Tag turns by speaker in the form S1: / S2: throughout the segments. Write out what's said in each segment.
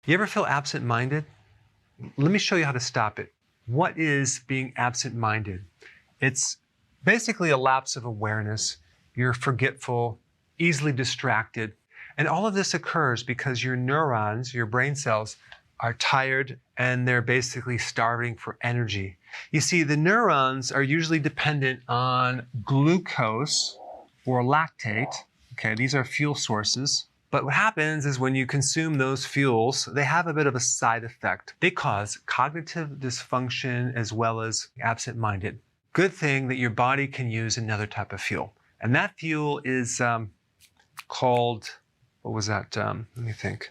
S1: You ever feel absent-minded? Let me show you how to stop it. What is being absent-minded? It's basically a lapse of awareness. You're forgetful, easily distracted. And all of this occurs because your neurons, your brain cells, are tired and they're basically starving for energy. You see, the neurons are usually dependent on glucose or lactate. Okay, these are fuel sources. But what happens is when you consume those fuels, they have a bit of a side effect. They cause cognitive dysfunction as well as absent-minded. Good thing that your body can use another type of fuel. And that fuel is called, what was that? Let me think.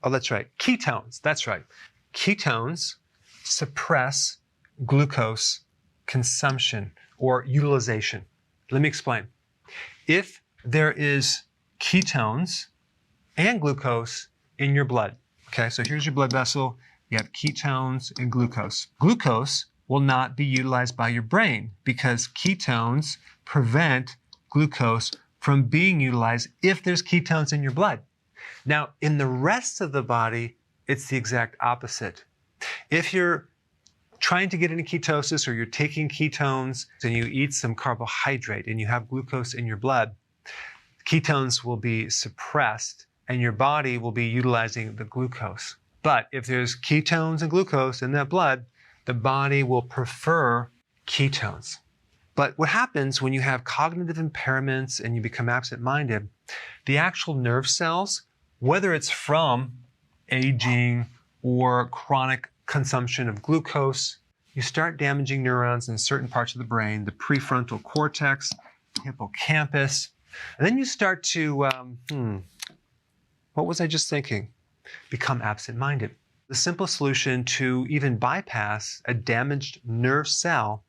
S1: Oh, that's right. Ketones. That's right. Ketones suppress glucose consumption or utilization. Let me explain. If there is ketones and glucose in your blood. Okay, so here's your blood vessel. You have ketones and glucose. Glucose will not be utilized by your brain because ketones prevent glucose from being utilized if there's ketones in your blood. Now, in the rest of the body, it's the exact opposite. If you're trying to get into ketosis or you're taking ketones and you eat some carbohydrate and you have glucose in your blood, ketones will be suppressed and your body will be utilizing the glucose. But if there's ketones and glucose in that blood, the body will prefer ketones. But what happens when you have cognitive impairments and you become absent-minded, the actual nerve cells, whether it's from aging or chronic consumption of glucose, you start damaging neurons in certain parts of the brain, the prefrontal cortex, hippocampus, and then you start to, what was I just thinking? Become absent-minded. The simple solution to even bypass a damaged nerve cell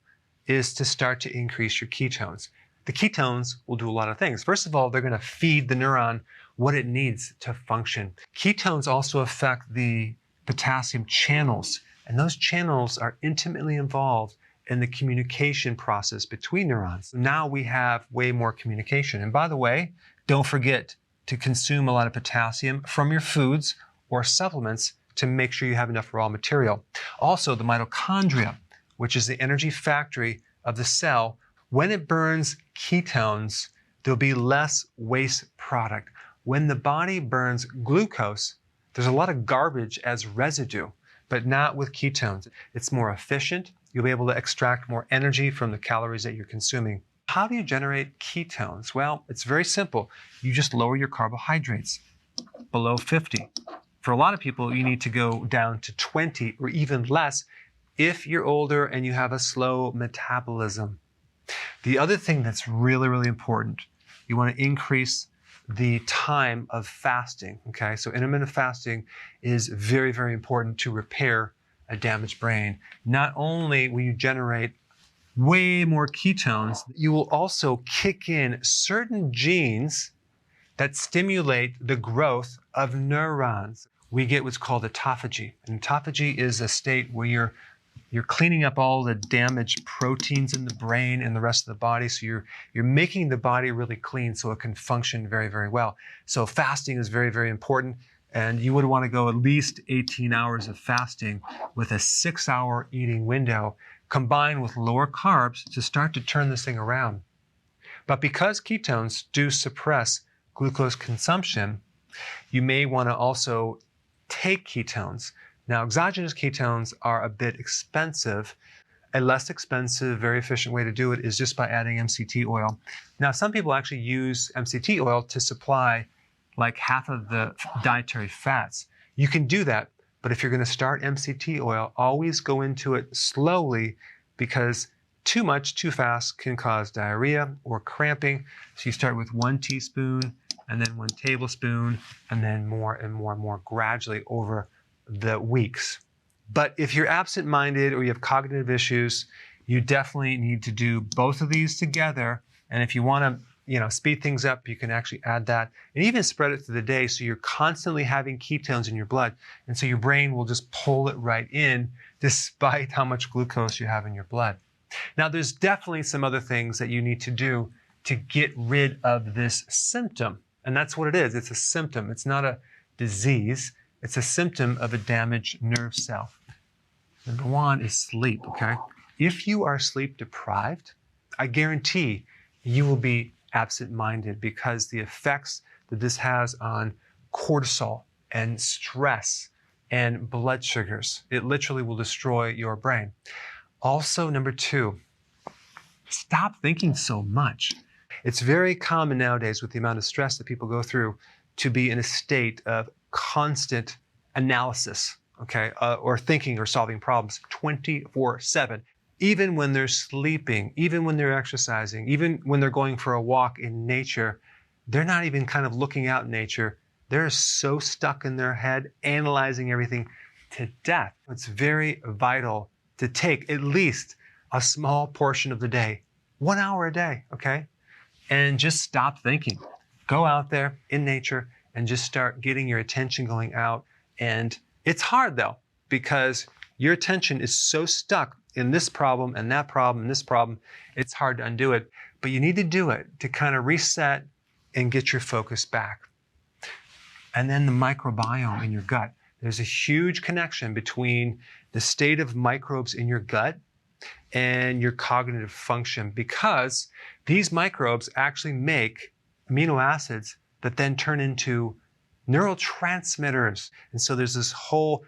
S1: is to start to increase your ketones. The ketones will do a lot of things. First of all, they're going to feed the neuron what it needs to function. Ketones also affect the potassium channels, and those channels are intimately involved in the communication process between neurons. Now we have way more communication. And by the way, don't forget to consume a lot of potassium from your foods or supplements to make sure you have enough raw material. Also, the mitochondria, which is the energy factory of the cell, when it burns ketones, there'll be less waste product. When the body burns glucose, there's a lot of garbage as residue, but not with ketones. It's more efficient. You'll be able to extract more energy from the calories that you're consuming. How do you generate ketones? Well, it's very simple. You just lower your carbohydrates below 50. For a lot of people, you need to go down to 20 or even less if you're older and you have a slow metabolism. The other thing that's really, really important, you want to increase the time of fasting. Okay, so intermittent fasting is very, very important to repair a damaged brain. Not only will you generate way more ketones, you will also kick in certain genes that stimulate the growth of neurons. We get what's called autophagy. And autophagy is a state where you're cleaning up all the damaged proteins in the brain and the rest of the body. So you're making the body really clean so it can function very, very well. So fasting is very, very important. And you would want to go at least 18 hours of fasting with a 6-hour eating window combined with lower carbs to start to turn this thing around. But because ketones do suppress glucose consumption, you may want to also take ketones. Now, exogenous ketones are a bit expensive. A less expensive, very efficient way to do it is just by adding MCT oil. Now, some people actually use MCT oil to supply like half of the dietary fats. You can do that, but if you're going to start MCT oil, always go into it slowly because too much, too fast can cause diarrhea or cramping. So you start with 1 teaspoon and then 1 tablespoon and then more and more and more gradually over the weeks. But if you're absent-minded or you have cognitive issues, you definitely need to do both of these together. And if you want to speed things up, you can actually add that and even spread it through the day so you're constantly having ketones in your blood. And so your brain will just pull it right in despite how much glucose you have in your blood. Now, there's definitely some other things that you need to do to get rid of this symptom. And that's what it is. It's a symptom. It's not a disease. It's a symptom of a damaged nerve cell. Number one is sleep, okay? If you are sleep deprived, I guarantee you will be absent-minded because the effects that this has on cortisol and stress and blood sugars, it literally will destroy your brain. Also, number two, stop thinking so much. It's very common nowadays with the amount of stress that people go through to be in a state of constant analysis, okay, or thinking or solving problems 24/7. Even when they're sleeping, even when they're exercising, even when they're going for a walk in nature, they're not even kind of looking out in nature. They're so stuck in their head, analyzing everything to death. It's very vital to take at least a small portion of the day, 1 hour a day, okay? And just stop thinking. Go out there in nature and just start getting your attention going out. And it's hard though, because your attention is so stuck in this problem and that problem and this problem, it's hard to undo it. But you need to do it to kind of reset and get your focus back. And then the microbiome in your gut. There's a huge connection between the state of microbes in your gut and your cognitive function, because these microbes actually make amino acids that then turn into neurotransmitters. And so there's this whole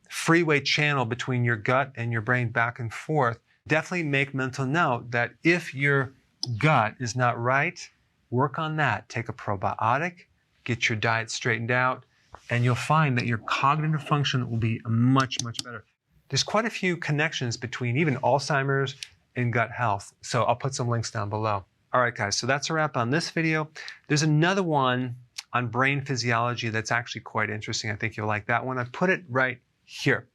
S1: freeway channel between your gut and your brain back and forth. Definitely make mental note that if your gut is not right, work on that. Take a probiotic, get your diet straightened out, and you'll find that your cognitive function will be much, much better. There's quite a few connections between even Alzheimer's and gut health. So I'll put some links down below. All right, guys, so that's a wrap on this video. There's another one on brain physiology that's actually quite interesting. I think you'll like that one. I put it right here.